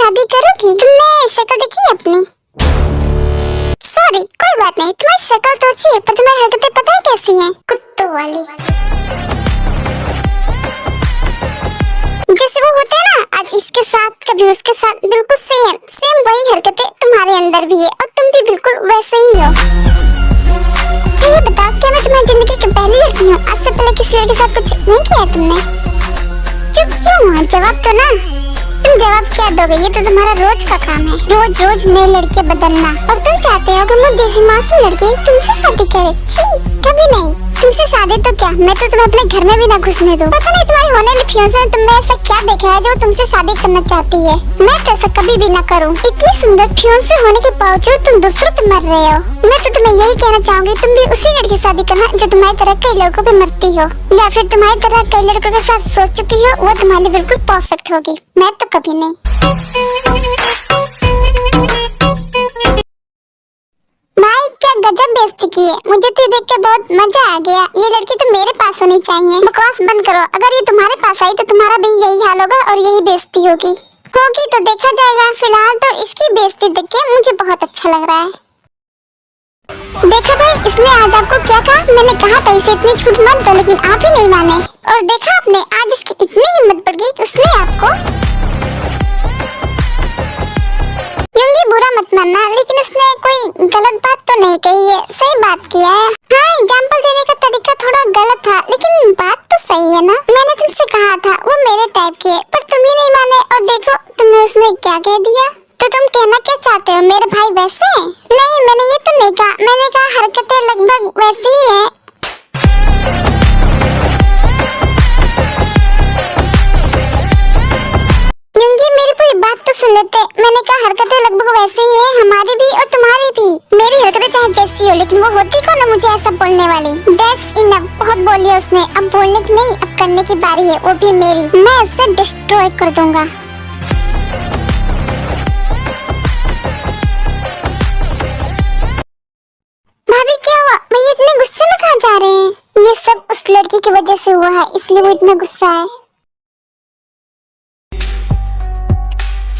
शादी करोगी? तुमने शक्ल देखी है अपनी? सॉरी, कोई बात नहीं, तुम्हारी शक्ल तो अच्छी है पर तुम्हारी हरकतें पता है कैसी हैं? कुत्तों वाली। जैसे वो होते हैं ना, आज इसके साथ कभी उसके साथ, बिल्कुल सेम सेम वही हरकतें तुम्हारे अंदर भी है और तुम भी बिल्कुल वैसे ही हो। जी ये बताओ, क्या मैं तुम्हारी जिंदगी की पहली लड़की हूँ? आज से पहले किसी लड़के के साथ कुछ नहीं किया है तुमने? चुप क्यों हो? जवाब दो ना। तुम जवाब क्या दोगे? ये तो तुम्हारा रोज का काम है, रोज रोज नए लड़के बदलना। और तुम चाहते हो कि मुझ जैसी मासूम लड़की तुमसे शादी करे? छी, कभी नहीं। तुमसे शादी तो क्या, मैं तो तुम्हें अपने घर में भी ना घुसने दूं। पता नहीं तुम्हारी होने वाली फियांसे ने तुमने ऐसा क्या देखा है जो तुमसे शादी करना चाहती है। मैं तो ऐसा कभी भी ना करूं। इतनी सुंदर फियांसे होने के बावजूद तुम दूसरों पे मर रहे हो। मैं तो तुम्हें यही कहना चाहूंगी, तुम भी उसी लड़की से शादी करना जो तुम्हारी तरह कई लड़कों पे मरती हो, या फिर तुम्हारी तरह कई लड़कों के साथ सोच चुकी हो, वो तुम्हारे लिए बिल्कुल परफेक्ट होगी। मैं तो कभी नहीं। गजब बेइज्जती की है, मुझे तो देख के बहुत मजा आ गया। ये लड़की तो मेरे पास होनी चाहिए। बकवास बंद करो, अगर ये तुम्हारे पास आई तो तुम्हारा भी यही हाल होगा और यही बेइज्जती होगी तो देखा जाएगा। फिलहाल तो इसकी बेइज्जती देख के मुझे बहुत अच्छा लग रहा है। देखा भाई, इसने आज आपको क्या कहा? मैंने कहा था इसे इतनी छूट मत दो, लेकिन आप ही नहीं माने। और देखा आपने, आज इसकी इतनी हिम्मत बढ़ गई, उसने आपको बुरा मत मानना, लेकिन उसने कोई गलत बात तो नहीं कही है, सही बात किया है। हाँ, एग्जाम्पल देने का तरीका थोड़ा गलत था, लेकिन बात तो सही है ना। मैंने तुमसे कहा था वो मेरे टाइप की है, पर तुम ही नहीं माने और देखो तुम्हें उसने क्या कह दिया। तो तुम कहना क्या चाहते हो, मेरे भाई वैसे हैं? नहीं, मैंने ये तो नहीं कहा, मैंने कहा हरकतें लगभग वैसी ही है। मेरी पूरी बात तो सुन लेते। मैंने कहा हरकतें लगभग वैसे ही है, हमारी भी और तुम्हारी भी। मेरी हरकतें चाहे जैसी हो, लेकिन वो होती कौन है मुझे ऐसा बोलने वाली? That's enough, बहुत बोली उसने, अब बोलने की नहीं, अब करने की बारी है, वो भी मेरी। मैं उसे डिस्ट्रॉय कर दूंगा। भाभी क्या हुआ? भैया इतने गुस्से में कहाँ जा रहे हैं? ये सब उस लड़की की वजह से हुआ है, इसलिए वो इतना गुस्सा है।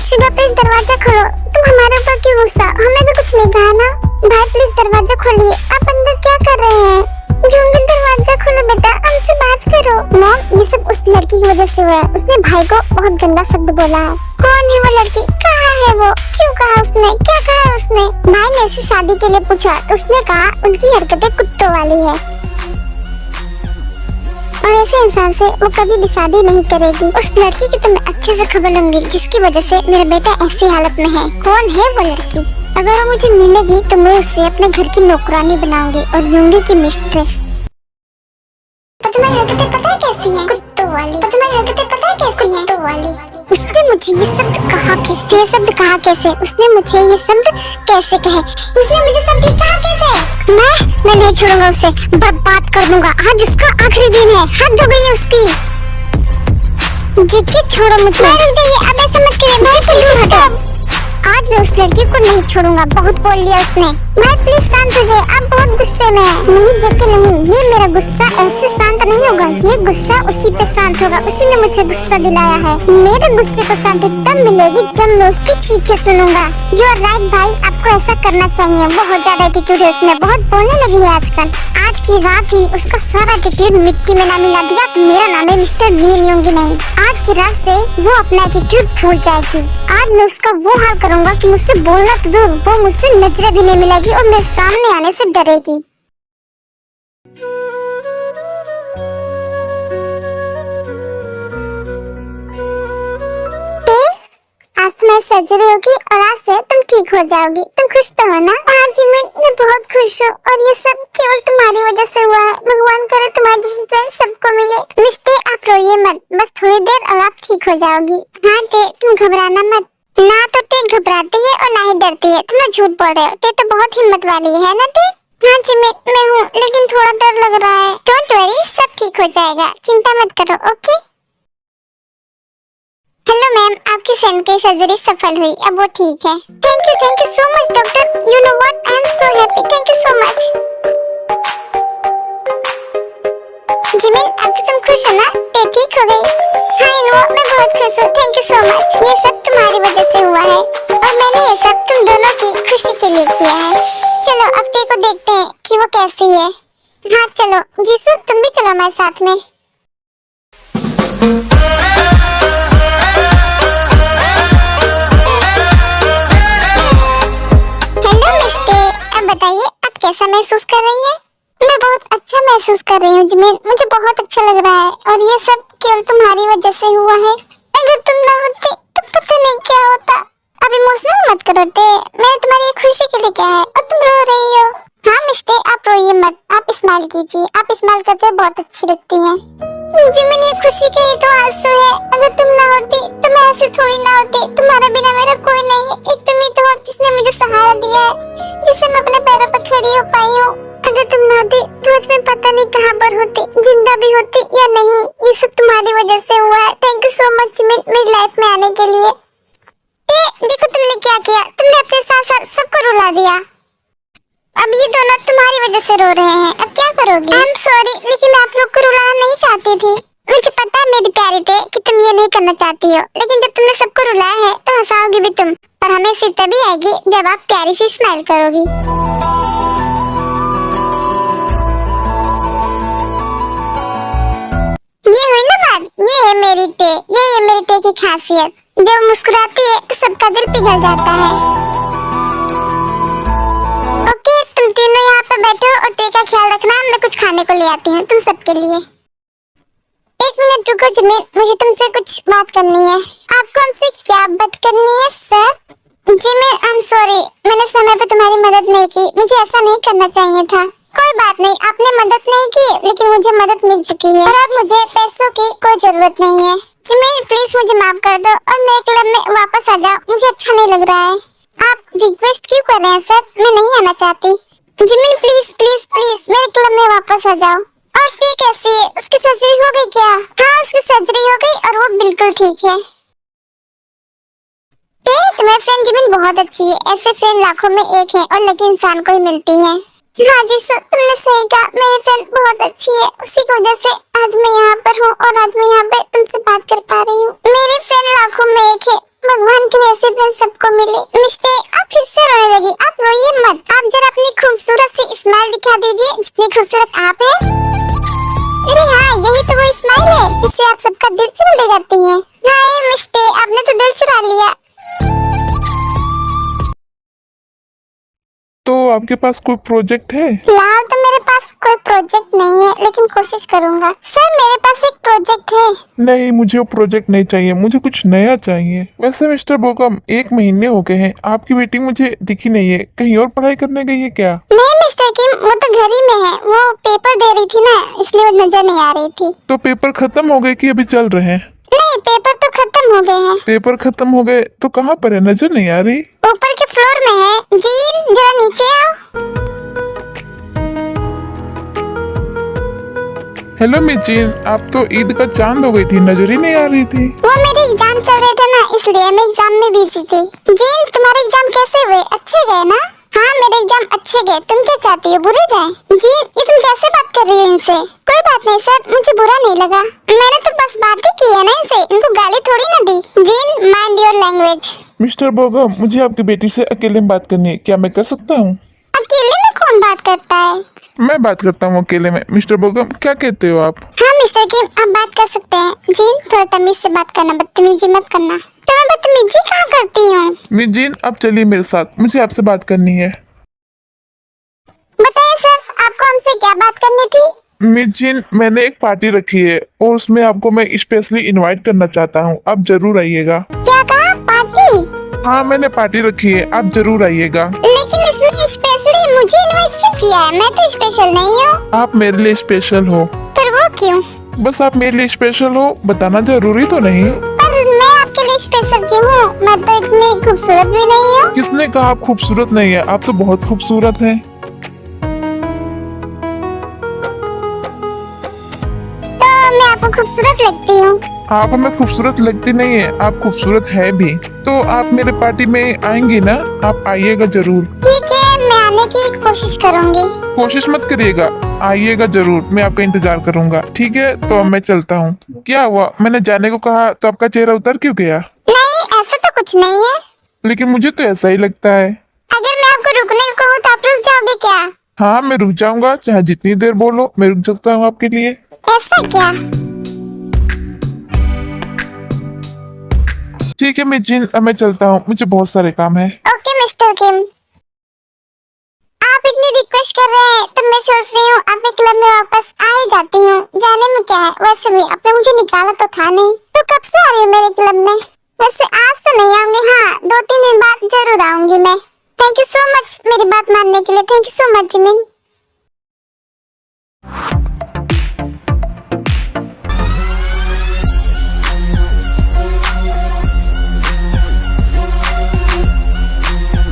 शुभा प्लीज दरवाजा खोलो। तुम हमारे ऊपर क्यों गुस्सा? हमने तो कुछ नहीं कहा ना। भाई प्लीज दरवाजा खोलिए। आप अंदर क्या कर रहे हैं? जूंगी दरवाजा खोलो बेटा, हमसे बात करो। मॉम, ये सब उस लड़की की वजह से हुआ है। उसने भाई को बहुत गंदा शब्द बोला है। कौन है वो लड़की? कहाँ है वो? क्यों कहा उसने? क्या कहा उसने? भाई ने उससे शादी के लिए पूछा तो उसने कहा उनकी हरकतें कुत्तों वाली है और ऐसे इंसान से वो कभी भी शादी नहीं करेगी। उस लड़की की तो मैं अच्छे से खबर लूंगी जिसकी वजह से मेरा बेटा ऐसी हालत में है। कौन है वो लड़की? अगर वो मुझे मिलेगी तो मैं उसे अपने घर की नौकरानी बनाऊंगी और लूंगी की मिस्ट्रेस। तो तुम्हारी हरकतें पता है कैसी हैं? कुत्तों वाली। तो तुम्हारी हरकतें पता है कैसी हैं? कुत्तों वाली। उसने मुझे ये शब्द कहा कैसे? ये शब्द कहा कैसे? उसने मुझे ये शब्द कैसे कहे? उसने मुझे शब्द कहा कैसे? मैं नहीं छोड़ूंगा उसे, बर्बाद कर दूंगा। आज उसका आखिरी दिन है, हद हो गई है उसकी। जी छोड़ो मुझे। रुक जाइए, अब ऐसा मत करिए। आज मैं उस लड़की को नहीं छोड़ूंगा, बहुत बोल लिया उसने। मैं प्लीज शांत हो जाए, आप बहुत गुस्से में हैं। नहीं जेके नहीं, ये मेरा गुस्सा ऐसे शांत नहीं होगा, ये गुस्सा उसी पे शांत होगा। उसी ने मुझे गुस्सा दिलाया है। मेरे गुस्से को शांति तब मिलेगी जब मैं उसकी चीखें सुनूंगा। यू आर राइट भाई, आपको ऐसा करना चाहिए। बहुत ज्यादा एटीट्यूड है उसमें, बहुत बोलने लगी है आजकल। आज की रात ही उसका सारा एटीट्यूड मिट्टी में ना मिला दिया तो मेरा नाम है मिस्टर मी नहीं होंगी। नहीं, आज की रात से वो अपना एटीट्यूड भूल जाएगी। आज मैं उसका वो हाल करूंगा कि मुझसे बोलना तो दूर, वो मुझसे नजरें भी नहीं मिलेगी और मेरे सामने आने से डरेगी। आज तुम्हारी सर्जरी होगी और आज से तुम ठीक हो जाओगी। तुम खुश तो हो ना? हाँ जी, मैं बहुत खुश हूँ और ये सब केवल तुम्हारी वजह से हुआ है। भगवान करे तुम्हारे जैसी फ्रेंड सबको मिले। मिस्टी, आप रोइए मत, बस थोड़ी देर और आप ठीक हो जाओगी। हाँ टे, तुम घबराना मत। ना तो टे घबराती है और ना ही डरती है। तुम झूठ बोल रहे हो। टे तो बहुत हिम्मत वाली है ना टे? हाँ जी मैं हूँ, लेकिन थोड़ा डर लग रहा है। डोंट वरी, सब ठीक हो जाएगा, चिंता मत करो। ओके? हेलो मैम, आपकी फ्रेंड की सर्जरी सफल हुई, अब वो ठीक है। Thank you so much doctor. You know what, I am so happy. Thank you so much. Jimin अब तो तुम खुश हो ना? ये ठीक हो गई? हाँ इनुआ, मैं बहुत खुश हूँ। Thank you so much. ये सब तुम्हारी वजह से हुआ है और मैंने ये सब तुम दोनों की खुशी के लिए किया है। चलो अब ते को देखते हैं कि वो कैसी है। हाँ चलो जीसू, तुम भी चलो हमारे साथ में। हेलो मिस्टर, अब बताइए आप कैसा महसूस कर रही हैं? मैं बहुत अच्छा महसूस कर रही हूँ जिमिन, मुझे बहुत अच्छा लग रहा है और ये सब केवल तुम्हारी वजह से हुआ है। अगर तुम ना होती तो पता नहीं क्या होता। अब इमोशनल मत करो ते, मैंने तुम्हारी खुशी के लिए किया है और तुम रो रही हो। हाँ मिस्टर, आप रोइए मत, आप स्माइल कीजिए। आप स्माइल करते हुए बहुत अच्छी लगती हैं। जिमिन ये खुशी के ही तो आंसू है। अगर तुम ना होती तो मैं ऐसे थोड़ी ना होती। तुम्हारे बिना मेरा कोई नहीं है, एक तुम ही तो हो जिसने मुझे सहारा दिया है, जिससे मैं अपने पैरों पर खड़ी हो पाई हूँ। अगर तुम ना होती तो आज मैं पता नहीं कहाँ पर होती, जिंदा भी होती या नहीं। ये सब तुम्हारी वजह से हुआ है। Thank you so much Jimin मेरी लाइफ में आने के लिए। देखो तुमने क्या किया, तुमने अपने साथ साथ सबको रुला दिया। अब ये दोनों तुम्हारी वजह से रो रहे हैं, अब क्या करोगी? आई एम सॉरी, लेकिन मैं आप लोग को रुलाना नहीं चाहती थी। मुझे पता है मेरी प्यारी थे कि तुम ये नहीं करना चाहती हो, लेकिन जब तुमने सबको रुलाया है तो हंसाओगी भी तुम, और हमें फिर तभी आएगी जब आप प्यारी सी स्माइल करोगी। ये हुई ना बात, ये है मेरी टे, ये है मेरी टे की खासियत। जब मुस्कुराती है तो सबका दिल पिघल जाता है। ओके, तुम तीनों यहाँ पे बैठो और टे का ख्याल रखना, मैं कुछ खाने को ले आती हूँ तुम सबके लिए। एक मिनट रुको जिमिन, मुझे तुमसे कुछ बात करनी है। आपको हमसे क्या बात करनी है sir? Jimin I am sorry, मैंने समय पे तुम्हारी मदद नहीं की, मुझे ऐसा नहीं करना चाहिए था। कोई बात नहीं, आपने मदद नहीं की, लेकिन मुझे मदद मिल चुकी है और अब मुझे पैसों की कोई जरूरत नहीं है। जिमिन प्लीज मुझे माफ कर दो और मेरे क्लब में वापस आ जाओ, मुझे अच्छा नहीं लग रहा है। आप रिक्वेस्ट क्यों कर रहे हैं सर? मैं नहीं आना चाहती। जिमिन प्लीज प्लीज प्लीज मेरे क्लब में वापस आ जाओ। और टी कैसी है? उसकी सर्जरी हो गई क्या? हाँ उसकी सर्जरी हो गई और वो बिल्कुल ठीक है। तुम्हारी फ्रेंड जिमिन बहुत अच्छी है, ऐसे फ्रेंड लाखों में एक है और लकी इंसान को ही मिलती है। हाँ जी सर, तुमने सही कहा, मेरी फ्रेंड बहुत अच्छी है, उसी की वजह से आज मैं यहाँ पर हूँ और आज मैं यहाँ पे तुमसे बात कर पा रही हूँ। मेरी फ्रेंड लाखों में एक है, भगवान की ऐसी फ्रेंड सबको मिले। मिस्टर आप फिर से रोने लगी, आप रोइए मत, आप जरा अपनी खूबसूरत सी स्माइल दिखा दीजिए, जितनी खूबसूरत आप है। अरे हाँ, यही तो वो स्माइल है जिससे आप सबका दिल चुरा ले जाती है। हाय मिस्टर, आपने तो दिल चुरा लिया। तो आपके पास कोई प्रोजेक्ट है? फिलहाल तो मेरे पास कोई प्रोजेक्ट नहीं है, लेकिन कोशिश करूंगा। सर मेरे पास एक प्रोजेक्ट है। नहीं, मुझे वो प्रोजेक्ट नहीं चाहिए, मुझे कुछ नया चाहिए। वैसे मिस्टर बोगम 1 महीने हो गए हैं, आपकी बेटी मुझे दिखी नहीं है, कहीं और पढ़ाई करने गई है क्या? नहीं मिस्टर किम, वो तो घर ही में है, वो पेपर दे रही थी ना, इसलिए वो नजर नहीं आ रही थी। तो पेपर खत्म हो गए कि अभी चल रहे हैं? नहीं, पेपर तो खत्म हो गए हैं। पेपर खत्म हो गए तो कहाँ पर है, नजर नहीं आ रही? ऊपर के फ्लोर में है। जीन जरा नीचे आओ। हेलो मिजीन, आप तो ईद का चांद हो गई थी, नजर ही नहीं आ रही थी। वो मेरे एग्जाम चल रहे थे ना, इसलिए मैं एग्जाम में बिजी थी। जीन तुम्हारे एग्जाम कैसे हुए? अच्छे गए ना? हाँ मेरे एग्जाम अच्छे गए, तुम क्या चाहती हो बुरे जाए? जीन ये तुम कैसे बात कर रही हो इनसे? कोई बात नहीं सर, मुझे बुरा नहीं लगा, मैंने तो बस बात ही की है ना इनसे, इनको गाली थोड़ी ना दी। जीन माइंड योर लैंग्वेज। मिस्टर बोगम मुझे आपकी बेटी से अकेले में बात करनी है, क्या मैं कर सकता हूँ? अकेले में कौन बात करता है? मैं बात करता हूँ अकेले में। मिस्टर बोगम क्या कहते हो आप? हाँ मिस्टर किम, आप बात कर सकते हैं। जीन थोड़ा तमीज से बात करना, बदतमीजी मत करना। तो मैं बदतमीजी कहाँ करती हूँ? मिजीन अब चलिए मेरे साथ, मुझे आपसे बात करनी है। बताइए सर, आपको हमसे क्या बात करनी थी? मिजीन मैंने एक पार्टी रखी है और उसमें आपको मैं स्पेशली इनवाइट करना चाहता हूँ, आप जरूर आइएगा। क्या कहा? पार्टी? हाँ मैंने पार्टी रखी है, आप जरूर आइएगा। लेकिन इसमें स्पेशली मुझे इनवाइट क्यों किया है? मैं तो स्पेशल नहीं हूँ। आप मेरे लिए स्पेशल हो। पर वो क्यों? बस आप मेरे लिए स्पेशल हो, बताना जरूरी तो नहीं। पर मैं आपके लिए स्पेशल क्यों हूँ? मैं तो इतनी खूबसूरत भी नहीं हूँ। किसने कहा आप खूबसूरत नहीं है? आप तो बहुत खूबसूरत हैं। तो मैं आपको खूबसूरत लगती हूँ? आप हमें खूबसूरत लगती नहीं है, आप खूबसूरत है भी। तो आप मेरे पार्टी में आएंगी ना? आप आइएगा जरूर। ठीक है, मैं आने की कोशिश करूँगी। कोशिश मत करिएगा, आइएगा जरूर, मैं आपका इंतजार करूंगा। ठीक है, तो अब मैं चलता हूँ। क्या हुआ, मैंने जाने को कहा तो आपका चेहरा उतर क्यों गया? नहीं, ऐसा तो कुछ नहीं है। लेकिन मुझे तो ऐसा ही लगता है। अगर मैं आपको रुकने को कहूँ तो आप रुक जाओगे क्या? हाँ, मैं रुक जाऊंगा, चाहे जितनी देर बोलो मैं रुक सकता हूँ आपके लिए। ऐसा क्या? ठीक है मैं जिन, अब मैं चलता हूँ, मुझे बहुत सारे काम है। ओके मिस्टर किम, आप इतनी रिक्वेस्ट कर रहे हैं तो मैं सोच रही हूँ अपने क्लब में वापस आ ही जाती हूँ। जाने में क्या है, वैसे भी आपने मुझे निकाला तो था नहीं, तो कब से आ रही हूँ मेरे क्लब में? वैसे आज तो नहीं आऊंगी, हाँ 2-3 दिन बाद जरूर आऊंगी मैं। थैंक यू सो मच मेरी बात मानने के लिए। Thank you so much Jimin.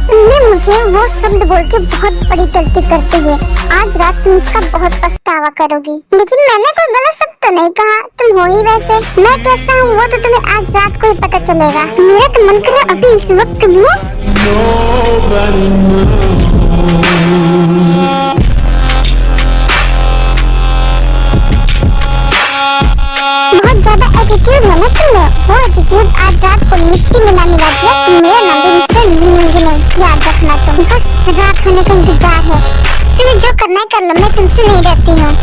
तुमने मुझे वो शब्द बोल के बहुत बड़ी गलती कर दी है। आज रात तुम इसका बहुत पछतावा करोगी। लेकिन मैंने कोई गलत शब्द तो नहीं कहा, तुम हो ही वैसे। मैं कैसा हूँ वो तो तुम्हें आज रात को ही पता चलेगा। मेरा तो मन करे अभी इस वक्त तुम्हें बहुत ज्यादा एटीट्यूड है ना तुम्हें। वो एटीट्यूड आज रात को मिट्टी में ना मिला दिया तो मेरा नाम भी मिस्टर ली होंगे नहीं। याद रखना, तुम बस रात होने का इंतजार है। तुम्हें जो करना है कर लो, मैं तुमसे नहीं डरती हूँ।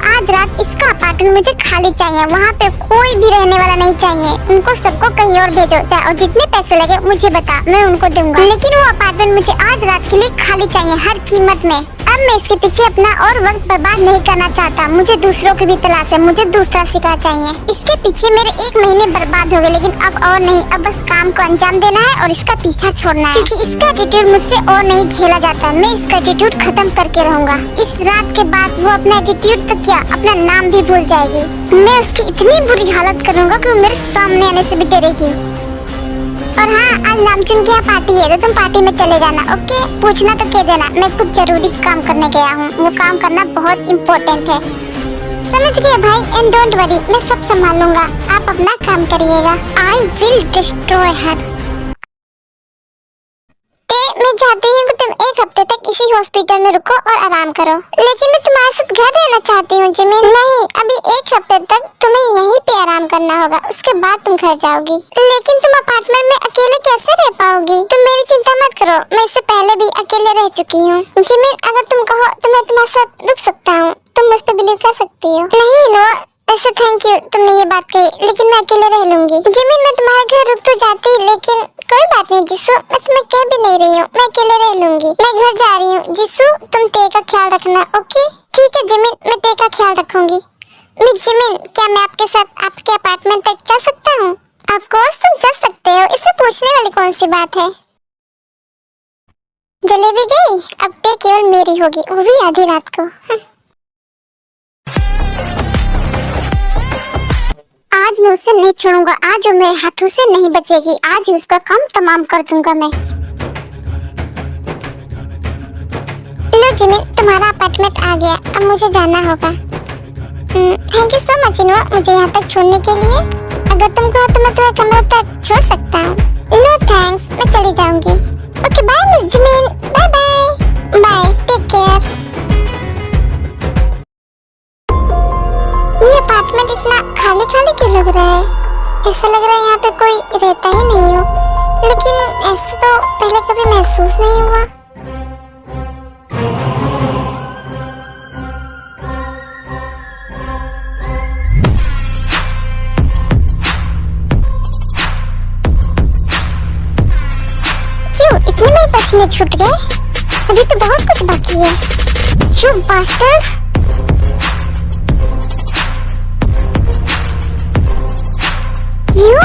आज रात इसका अपार्टमेंट मुझे खाली चाहिए। वहाँ पे कोई भी रहने वाला नहीं चाहिए। उनको सबको कहीं और भेजो चाहे, और जितने पैसे लगे मुझे बता, मैं उनको दूंगा। लेकिन वो अपार्टमेंट मुझे आज रात के लिए खाली चाहिए, हर कीमत में। अब मैं इसके पीछे अपना और वक्त बर्बाद नहीं करना चाहता। मुझे दूसरों की भी तलाश है, मुझे दूसरा शिकार चाहिए। इसके पीछे मेरे 1 महीने बर्बाद हो गए, लेकिन अब और नहीं। अब बस काम को अंजाम देना है और इसका पीछा छोड़ना है, क्योंकि इसका एटीट्यूड मुझसे और नहीं झेला जाता। मैं इसका एटीट्यूड खत्म करके रहूंगा। इस रात के बाद वो अपना एटीट्यूड तो क्या, अपना नाम भी भूल जाएगी। मैं उसकी इतनी बुरी हालत करूंगा कि वो मेरे सामने आने से भी डरेगी। और हाँ, आज नामचुन की यहाँ पार्टी है तो तुम पार्टी में चले जाना, ओके? पूछना तो कह देना, मैं कुछ जरूरी काम करने गया हूँ। वो काम करना बहुत इम्पोर्टेंट है। समझ गए भाई, एंड डोंट वरी, मैं सब संभाल लूंगा। आप अपना काम करिएगा। आई विल डिस्ट्रॉय हर। मैं चाहती हूँ कि तुम 1 हफ्ते तक इसी हॉस्पिटल में रुको और आराम करो। लेकिन मैं तुम्हारे साथ घर रहना चाहती हूँ जिमिन। नहीं, अभी 1 हफ्ते तक तुम्हें यहीं पे आराम करना होगा, उसके बाद तुम घर जाओगी। लेकिन तुम अपार्टमेंट में अकेले कैसे रह पाओगी? तुम मेरी चिंता मत करो, मैं इससे पहले भी अकेले रह चुकी हूँ। जिमिन, अगर तुम कहो तो मैं तुम्हारे साथ रुक सकता हूँ, तुम मुझ पर बिलीव कर सकती हो। नहीं नो, ऐसे थैंक यू, तुमने ये बात कही, लेकिन मैं अकेले रह लूंगी। जिमिन, मैं तुम्हारे घर रुक तो जाती, लेकिन कोई बात नहीं जिसू, मैं तुम्हें कह भी नहीं रही हूँ, मैं अकेले रह लूंगी। मैं घर जा रही हूँ जिसू, तुम टे का ख्याल रखना, ओके? ठीक है जिमिन, मैं टे का ख्याल रखूंगी। मिस जिमिन, क्या मैं आपके साथ आपके अपार्टमेंट तक चल सकता हूँ? ऑफ कोर्स तुम चल सकते हो, इसमें पूछने वाली कौन सी बात है। जलेबी गई, अब टे केवल मेरी होगी, वो भी आधी रात को। आज मैं उसे नहीं छोड़ूंगा। आज वो मेरे हाथों से नहीं बचेगी। आज ही उसका काम तमाम कर दूंगा मैं। लो जिमिन, तुम्हारा अपार्टमेंट आ गया, अब मुझे जाना होगा। Thank you so much Innova, मुझे यहाँ तक छोड़ने के लिए। अगर तुम कहो तो मैं तुम्हें कमरे तक छोड़ सकता हूँ। नो थैंक्स, मैं चली जाऊंगी। Okay bye miss Jimin, bye bye bye, take care. ये अपार्टमेंट इतना खाली खाली क्यों लग रहा है? ऐसा लग रहा है यहाँ पे कोई रहता ही नहीं हो, लेकिन ऐसा तो पहले कभी महसूस नहीं हुआ। क्यों इतने मेरे पसीने छूट गए? अभी तो बहुत कुछ बाकी है। You bastard! You?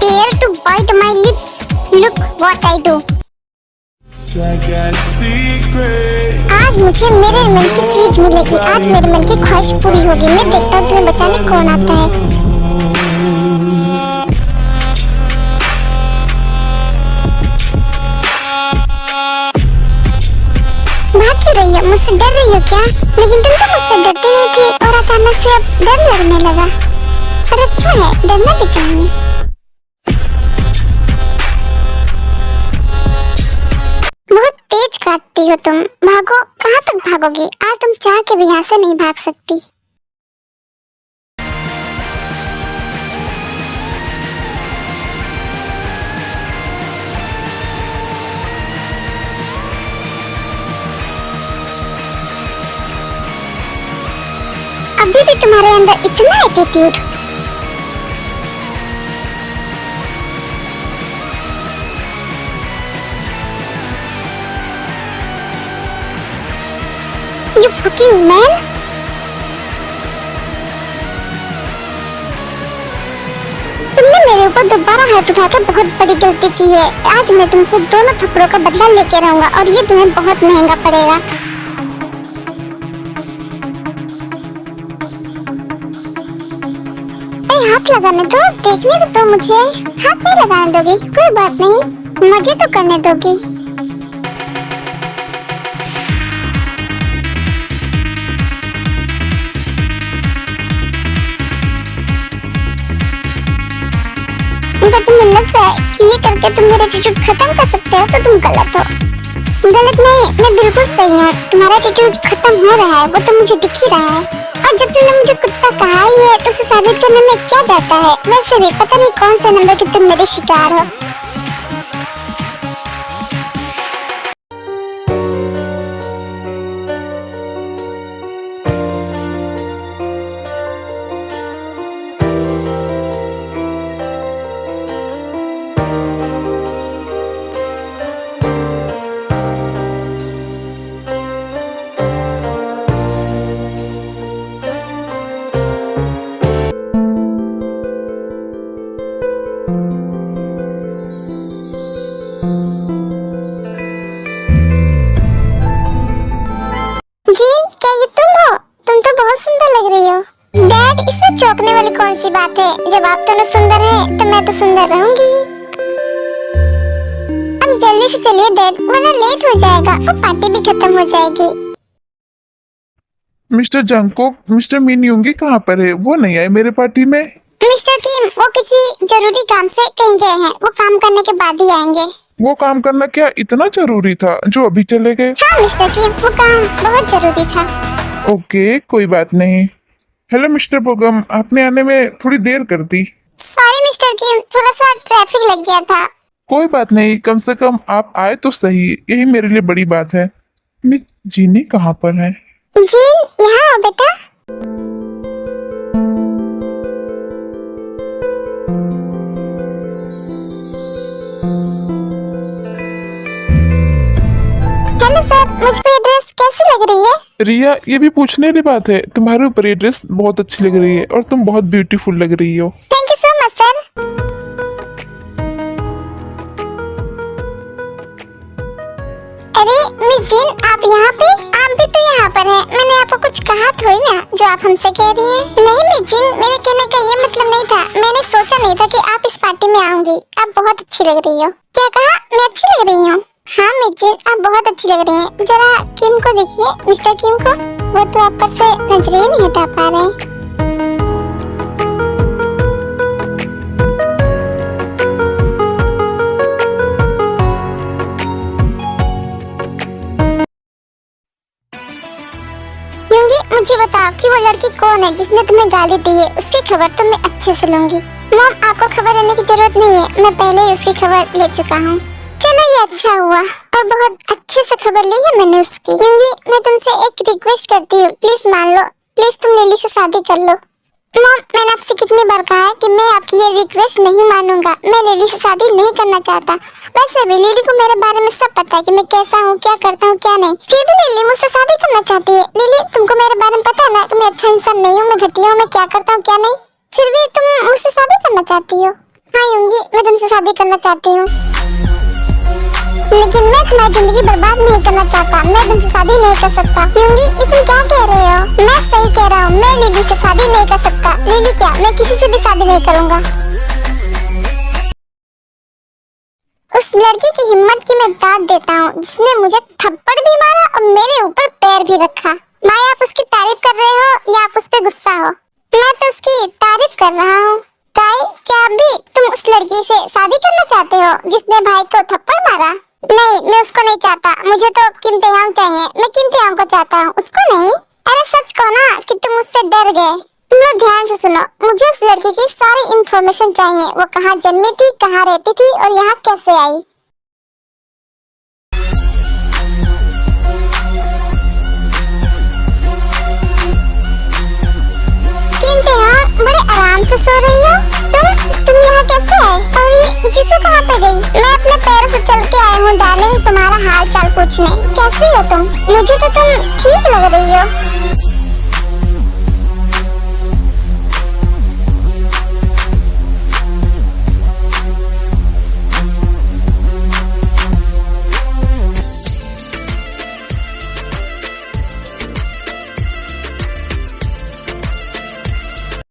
Dare to bite my lips? Look what I do. आज मुझे मेरे मन की चीज मिलेगी। आज मेरे मन की ख्वाहिश पूरी होगी। मैं देखता हूँ तुम्हें बचाने कौन आता है। भाग क्यों रही है? मुझसे डर रही हो क्या? लेकिन तुम तो मुझसे डरती नहीं थी और अचानक से अब डर लगने लगा। पर अच्छा है, डरना भी चाहिए। बहुत तेज काटती हो तुम। भागो, कहाँ तक भागोगी? आज तुम चाह के भी यहाँ से नहीं भाग सकती। अभी भी तुम्हारे अंदर इतना एटीट्यूड। You fucking man! तुमने मेरे ऊपर दोबारा हाथ उठाकर बहुत बड़ी गलती की है। आज मैं तुमसे दोनों थप्पड़ों का बदला लेके रहूंगा और ये तुम्हें बहुत महंगा पड़ेगा। हाथ लगाने दो, देखने तो मुझे। हाथ नहीं लगाने दोगी? कोई बात नहीं, मजे तो करने दोगी। अगर तुम्हें लग रहा है कि ये करके तुम मेरा एटीट्यूड खत्म कर सकते हो तो तुम गलत हो। गलत नहीं, मैं बिल्कुल सही हूँ। तुम्हारा एटीट्यूड खत्म हो रहा है, वो तो मुझे दिख ही रहा है। और जब तुमने मुझे कुत्ता कहा ही है तो उसे साबित करने में क्या जाता है? वैसे भी पता नहीं कौन से नंबर के तुम मेरे शिकार हो। डैड, इसमें चौंकने वाली कौन सी बात है? जब आप दोनों सुंदर हैं, तो मैं तो सुंदर रहूंगी। अब जल्दी से चलिए डैड, वरना लेट हो जाएगा और पार्टी भी खत्म हो जाएगी। मिस्टर जंगकुक, मिस्टर मिन योंगी कहाँ पर है? वो नहीं आए मेरे पार्टी में। मिस्टर किम, वो किसी जरूरी काम से कहीं गए हैं। वो काम करने के बाद ही आएंगे। वो काम करना क्या इतना जरूरी था जो अभी चले गए? हाँ मिस्टर किम, वो काम बहुत जरूरी था। ओके, कोई बात नहीं। हेलो मिस्टर बोगम, आपने आने में थोड़ी देर कर दी। सॉरी मिस्टर किम, थोड़ा सा ट्रैफिक लग गया था। कोई बात नहीं, कम से कम आप आए तो सही, यही मेरे लिए बड़ी बात है। मिस जीनी कहाँ पर है? जीन, यहाँ आओ बेटा। हेलो सर, मुझ पे ड्रेस कैसी लग रही है? रिया, ये भी पूछने वाली बात है। तुम्हारे ऊपर ये ड्रेस बहुत अच्छी लग रही है और तुम बहुत ब्यूटीफुल लग रही हो। Thank you so much sir. अरे मिस जीन, आप यहाँ पे? आप भी तो यहाँ पर हैं। मैंने आपको कुछ कहा थोड़ी ना जो आप हमसे कह रही हैं। नहीं मिस जीन, मेरे कहने का ये मतलब नहीं था। मैंने सोचा नहीं था कि आप इस पार्टी में आऊंगी। आप बहुत अच्छी लग रही हो। क्या कहा? मैं अच्छी लग रही हूँ? हाँ मिस जीन, आप बहुत अच्छी लग रही हैं। जरा किम को देखिए, मिस्टर किम को। वो तो आप पर से नजरें ही नहीं हटा पा रहे। मुझे बताओ कि वो लड़की कौन है जिसने तुम्हें गाली दी है? उसकी खबर तो मैं अच्छे से लूंगी। मॉम, आपको खबर लेने की जरूरत नहीं है, मैं पहले ही उसकी खबर ले चुका हूँ। चलो ये अच्छा हुआ, और बहुत अच्छे से खबर ली है मैंने उसकी। मैं तुमसे एक रिक्वेस्ट करती हूँ, प्लीज मान लो। प्लीज तुम लिली से शादी कर लो। मॉम, मैंने आपसे कितनी बार कहा है कि मैं आपकी ये रिक्वेस्ट नहीं मानूंगा। मैं लिली से शादी नहीं करना चाहता। वैसे भी लिली को मेरे बारे में सब पता है कि मैं कैसा हूँ, क्या करता हूँ, क्या नहीं। फिर भी लिली मुझसे शादी करना चाहती है। लिली, तुमको मेरे बारे में पता है ना कि मैं अच्छा इंसान नहीं हूँ, मैं घटिया हूँ, मैं क्या करता हूँ, क्या नहीं। फिर भी तुम मुझसे शादी करना चाहती हो। हाँ यूंगी, मैं तुमसे शादी करना चाहती हूँ, लेकिन मैं तुम्हारी जिंदगी बर्बाद नहीं करना चाहता। मैं तुमसे शादी नहीं कर सकता। यूंगी, तुम क्या कह रहे हो? मैं सही कह रहा हूँ, मैं लिली से शादी नहीं कर सकता। लिली क्या, मैं किसी से भी शादी नहीं करूँगा। उस लड़की की हिम्मत की मैं दाद देता हूँ जिसने मुझे थप्पड़ भी मारा और मेरे ऊपर पैर पैर भी रखा। माया, आप उसकी तारीफ कर रहे हो या आप उस पे गुस्सा हो? मैं तो उसकी तारीफ कर रहा हूँ। ताई, क्या अभी तुम उस लड़की से शादी करना चाहते हो जिसने भाई को थप्पड़ मारा? नहीं, मैं उसको नहीं चाहता। मुझे तो किम तेहंग चाहिए। मैं किम तेहंग को चाहता हूँ, उसको नहीं। अरे सच कहो ना कि तुम उससे डर गए। तुम लोग ध्यान से सुनो, मुझे उस लड़की की सारी इंफॉर्मेशन चाहिए। वो कहाँ जन्मी थी, कहाँ रहती थी और यहाँ कैसे आई। किम तेहंग, बड़े आराम से सो रही हो। तुम यहाँ कैसे आए? और ये जीसू कहाँ पे गई? मैं अपने पैरों से चल के आई हूँ डार्लिंग, तुम्हारा हाल चाल पूछने। कैसी हो तुम? मुझे तो तुम ठीक लग रही हो।